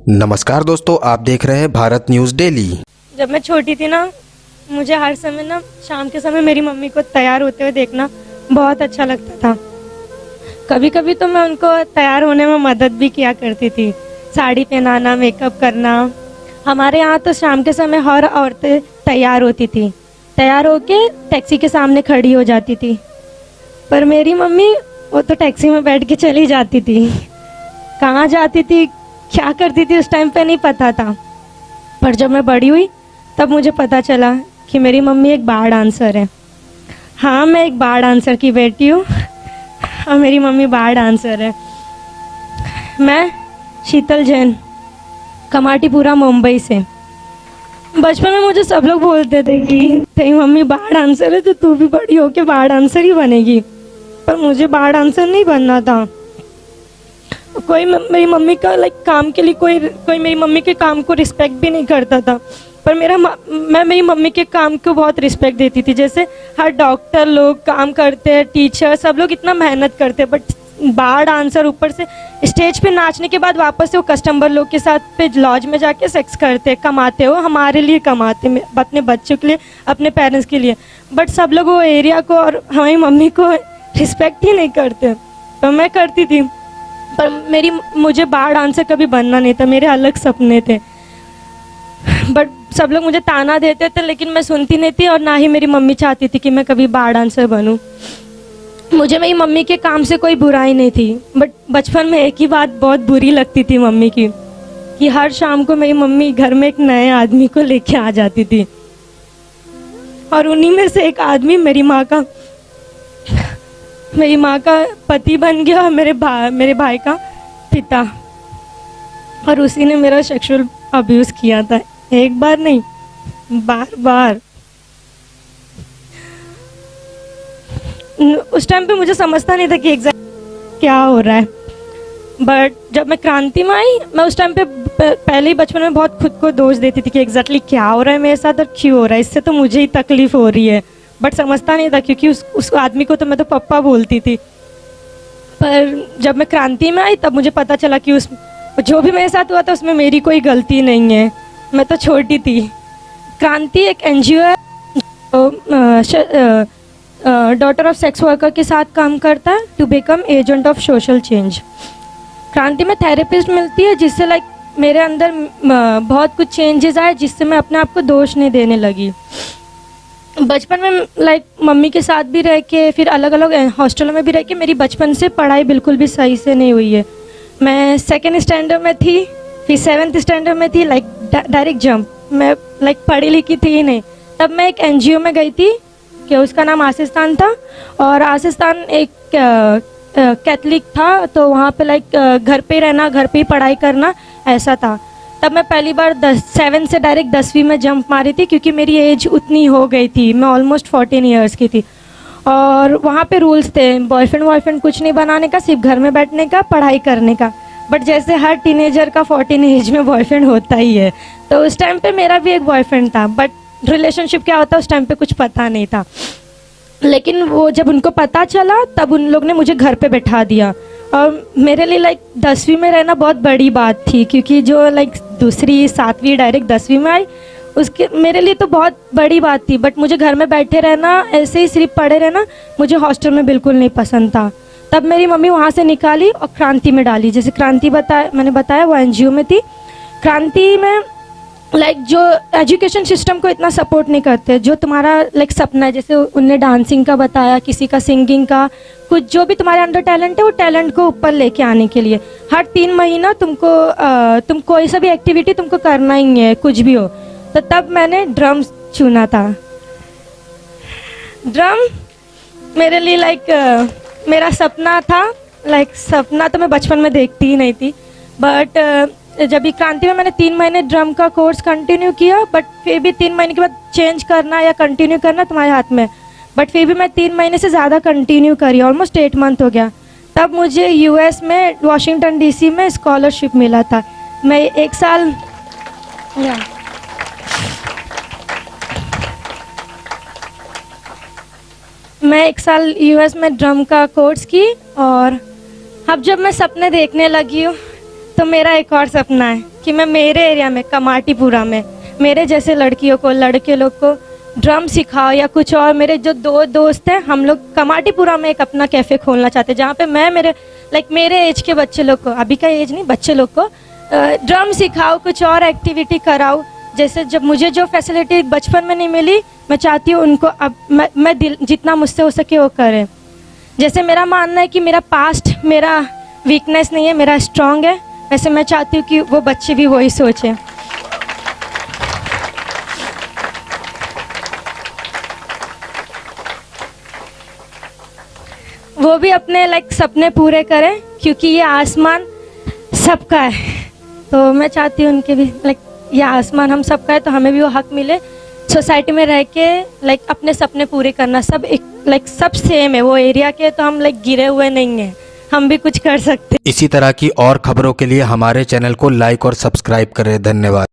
नमस्कार दोस्तों, आप देख रहे हैं भारत न्यूज़ डेली। जब मैं छोटी थी ना, मुझे हर समय ना शाम के समय मेरी मम्मी को तैयार होते हुए देखना बहुत अच्छा लगता था। कभी कभी तो मैं उनको तैयार होने में मदद भी किया करती थी, साड़ी पहनाना, मेकअप करना। हमारे यहाँ तो शाम के समय हर औरतें तैयार होती थी, तैयार होके टैक्सी के सामने खड़ी हो जाती थी। पर मेरी मम्मी वो तो टैक्सी में बैठ के चली जाती थी, कहाँ जाती थी, क्या करती थी उस टाइम पे नहीं पता था। पर जब मैं बड़ी हुई तब मुझे पता चला कि मेरी मम्मी एक बार डांसर है। हाँ, मैं एक बार डांसर की बेटी हूँ और मेरी मम्मी बार डांसर है। मैं शीतल जैन, कमाटीपुरा, मुंबई से। बचपन में मुझे सब लोग बोलते थे कि तेरी मम्मी बार डांसर है तो तू भी बड़ी होके बार डांसर ही बनेगी। पर मुझे बार डांसर नहीं बनना था। कोई मेरी मम्मी का काम के लिए कोई मेरी मम्मी के काम को रिस्पेक्ट भी नहीं करता था। पर मैं मेरी मम्मी के काम को बहुत रिस्पेक्ट देती थी। जैसे हर डॉक्टर लोग काम करते हैं, टीचर, सब लोग इतना मेहनत करते हैं, बट बार डांसर ऊपर से स्टेज पे नाचने के बाद वापस से वो कस्टमर लोग के साथ पे लॉज में जाके सेक्स करते, कमाते हो, हमारे लिए कमाते, अपने बच्चों के लिए, अपने पेरेंट्स के लिए। बट सब लोग वो एरिया को और हमारी मम्मी को रिस्पेक्ट ही नहीं करते। तो मैं करती थी, पर मुझे बार डांसर कभी बनना नहीं था, मेरे अलग सपने थे। बट सब लोग मुझे ताना देते थे, लेकिन मैं सुनती नहीं थी और ना ही मेरी मम्मी चाहती थी कि मैं कभी बार डांसर बनूं। मुझे मेरी मम्मी के काम से कोई बुराई नहीं थी, बट बचपन में एक ही बात बहुत बुरी लगती थी मम्मी की, कि हर शाम को मेरी मम्मी घर में एक नए आदमी को लेके आ जाती थी और उन्हीं में से एक आदमी मेरी माँ का पति बन गया और मेरे भाई का पिता। और उसी ने मेरा सेक्सुअल अब्यूज़ किया था, एक बार नहीं, बार बार। उस टाइम पे मुझे समझता नहीं था कि एग्जैक्ट क्या हो रहा है। बट जब मैं क्रांति में आई, मैं उस टाइम पे पहले ही बचपन में बहुत खुद को दोष देती थी कि एग्जैक्टली क्या हो रहा है मेरे साथ और क्यों हो रहा है, इससे तो मुझे ही तकलीफ हो रही है। बट समझता नहीं था, क्योंकि उस आदमी को तो मैं तो पप्पा बोलती थी। पर जब मैं क्रांति में आई तब मुझे पता चला कि जो भी मेरे साथ हुआ था उसमें मेरी कोई गलती नहीं है, मैं तो छोटी थी। क्रांति एक NGO है, डॉटर ऑफ सेक्स वर्कर के साथ काम करता है, to become agent of social change. क्रांति में थेरेपिस्ट मिलती है, जिससे मेरे अंदर बहुत कुछ चेंजेस आए, जिससे मैं अपने आप को दोष नहीं देने लगी। बचपन में मम्मी के साथ भी रह के, फिर अलग अलग हॉस्टलों में भी रह के, मेरी बचपन से पढ़ाई बिल्कुल भी सही से नहीं हुई है। मैं 2nd स्टैंडर्ड में थी, फिर 7th स्टैंडर्ड में थी, डायरेक्ट जंप। मैं पढ़ी लिखी थी ही नहीं। तब मैं एक NGO में गई थी कि उसका नाम आसिस्तान था, और आसिस्तान एक कैथलिक था, तो वहाँ पे घर पे रहना, घर पे ही पढ़ाई करना, ऐसा था। तब मैं पहली बार 7 से डायरेक्ट 10वीं में जंप मारी थी, क्योंकि मेरी एज उतनी हो गई थी, मैं ऑलमोस्ट 14 ईयर्स की थी। और वहाँ पे रूल्स थे, बॉयफ्रेंड कुछ नहीं बनाने का, सिर्फ घर में बैठने का, पढ़ाई करने का। बट जैसे हर टीनेजर का 14 एज में बॉयफ्रेंड होता ही है, तो उस टाइम पे मेरा भी एक बॉयफ्रेंड था। बट रिलेशनशिप क्या होता है उस टाइम पे कुछ पता नहीं था। लेकिन वो जब उनको पता चला तब उन लोग ने मुझे घर पे बैठा दिया। और मेरे लिए 10वीं में रहना बहुत बड़ी बात थी, क्योंकि जो 2री 7वीं डायरेक्ट 10वीं में आई, उसके मेरे लिए तो बहुत बड़ी बात थी। बट मुझे घर में बैठे रहना, ऐसे ही सिर्फ पढ़े रहना, मुझे हॉस्टल में बिल्कुल नहीं पसंद था। तब मेरी मम्मी वहाँ से निकाली और क्रांति में डाली। जैसे क्रांति मैंने बताया, वो NGO में थी। क्रांति में जो एजुकेशन सिस्टम को इतना सपोर्ट नहीं करते, जो तुम्हारा सपना है, जैसे उनने डांसिंग का बताया, किसी का सिंगिंग का, कुछ जो भी तुम्हारे अंदर टैलेंट है, वो टैलेंट को ऊपर लेके आने के लिए हर 3 महीना तुम कोई सा भी एक्टिविटी तुमको करना ही है, कुछ भी हो। तो तब मैंने ड्रम चुना था। ड्रम मेरे लिए मेरा सपना था। सपना तो मैं बचपन में देखती ही नहीं थी। बट जब भी क्रांति में मैंने 3 महीने ड्रम का कोर्स कंटिन्यू किया, बट फिर भी 3 महीने के बाद चेंज करना या कंटिन्यू करना तुम्हारे हाथ में। बट फिर भी मैं 3 महीने से ज़्यादा कंटिन्यू करी, ऑलमोस्ट 8 मंथ हो गया। तब मुझे US में वॉशिंगटन DC में स्कॉलरशिप मिला था। मैं 1 साल US में ड्रम का कोर्स की। और अब जब मैं सपने देखने लगी हूँ तो मेरा एक और सपना है कि मैं मेरे एरिया में कमाटीपुरा में मेरे जैसे लड़कियों को लड़के लोग को ड्रम सिखाओ या कुछ और। मेरे जो दो दोस्त हैं हम लोग कमाटीपुरा में एक अपना कैफ़े खोलना चाहते हैं जहाँ पे मैं मेरे एज के बच्चे लोग को, अभी का एज नहीं, बच्चे लोग को ड्रम सिखाओ, कुछ और एक्टिविटी कराओ। जैसे जब मुझे जो फैसिलिटी बचपन में नहीं मिली, मैं चाहती हूँ उनको अब मैं जितना मुझसे हो सके वो करें। जैसे मेरा मानना है कि मेरा पास्ट मेरा वीकनेस नहीं है, मेरा स्ट्रॉन्ग है, वैसे मैं चाहती हूँ कि वो बच्चे भी वही सोचें। वो भी अपने सपने पूरे करें, क्योंकि ये आसमान सबका है। तो मैं चाहती हूँ उनके भी ये आसमान हम सबका है, तो हमें भी वो हक मिले सोसाइटी में रह के अपने सपने पूरे करना। सब सब सेम है, वो एरिया के, तो हम गिरे हुए नहीं हैं, हम भी कुछ कर सकते हैं। इसी तरह की और खबरों के लिए हमारे चैनल को लाइक और सब्सक्राइब करें। धन्यवाद।